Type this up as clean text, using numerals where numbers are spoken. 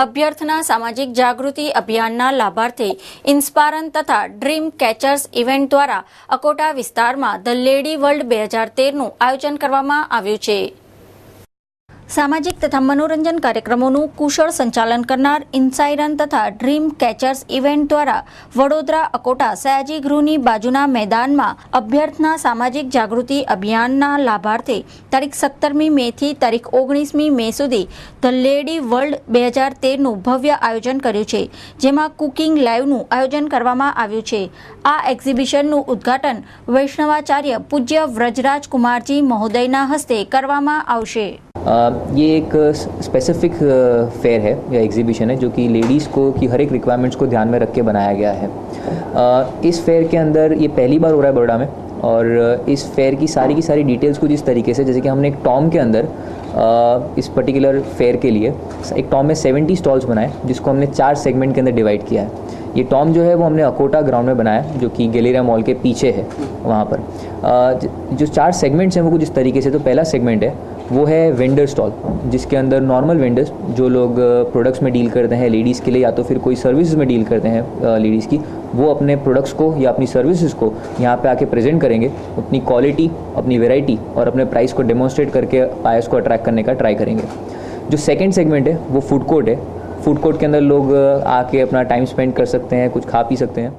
અભ્યર્થના સામાજિક જાગૃતિ અભિયાનના લાભાર્થી ઇન્સ્પારન તથા ડ્રીમ કેચર્સ ઇવેન્ટ દ્વારા અકોટા વિસ્તારમાં ધ લેડી વર્લ્ડ 2013નું આયોજન કરવામાં આવ્યું છે. સામાજિક તથા મનોરંજન કાર્યક્રમોનું કુશળ સંચાલન કરનાર ઇન્સાયરન તથા ડ્રીમ કેચર્સ ઇવેન્ટ દ્વારા વડોદરા અકોટા સયાજી ગૃહની બાજુના મેદાનમાં અભ્યર્થના સામાજિક જાગૃતિ અભિયાનના લાભાર્થી તારીખ 17મી મેથી તારીખ 19મી મે સુધી ધ લેડી વર્લ્ડ 2013નું ભવ્ય આયોજન કર્યું છે, જેમાં કુકિંગ લાઈવનું આયોજન કરવામાં આવ્યું છે. આ એક્ઝિબિશનનું ઉદ્ઘાટન વૈષ્ણવાચાર્ય પૂજ્ય વ્રજરાજ કુમારજી મહોદયના હસ્તે કરવામાં આવશે. ये एक स्पेसिफिक फेयर है या एग्जीबिशन है जो कि लेडीज़ को की हर एक रिक्वायरमेंट्स को ध्यान में रख के बनाया गया है. इस फेयर के अंदर ये पहली बार हो रहा है बड़ोड़ा में और इस फेयर की सारी डिटेल्स कुछ इस तरीके से, जैसे कि हमने एक टॉम के अंदर इस पर्टिकुलर फेयर के लिए एक टॉम में 70 स्टॉल्स बनाए जिसको हमने 4 सेगमेंट के अंदर डिवाइड किया है. ये टॉम जो है वो हमने अकोटा ग्राउंड में बनाया जो कि गैलेरिया मॉल के पीछे है. वहाँ पर जो 4 सेगमेंट्स हैं वो कुछ इस तरीके से. तो पहला सेगमेंट है वो है वेंडर स्टॉल, जिसके अंदर नॉर्मल वेंडर्स जो लोग प्रोडक्ट्स में डील करते हैं लेडीज़ के लिए या तो फिर कोई सर्विसेज में डील करते हैं लेडीज़ की, वो अपने प्रोडक्ट्स को या अपनी सर्विसेज को यहाँ पे आके प्रेजेंट करेंगे, अपनी क्वालिटी, अपनी वैरायटी और अपने प्राइस को डेमोन्स्ट्रेट करके बायर्स को अट्रैक्ट करने का ट्राई करेंगे. जो सेकेंड सेगमेंट है वो फूड कोर्ट है. फूड कोर्ट के अंदर लोग आके अपना टाइम स्पेंड कर सकते हैं, कुछ खा पी सकते हैं.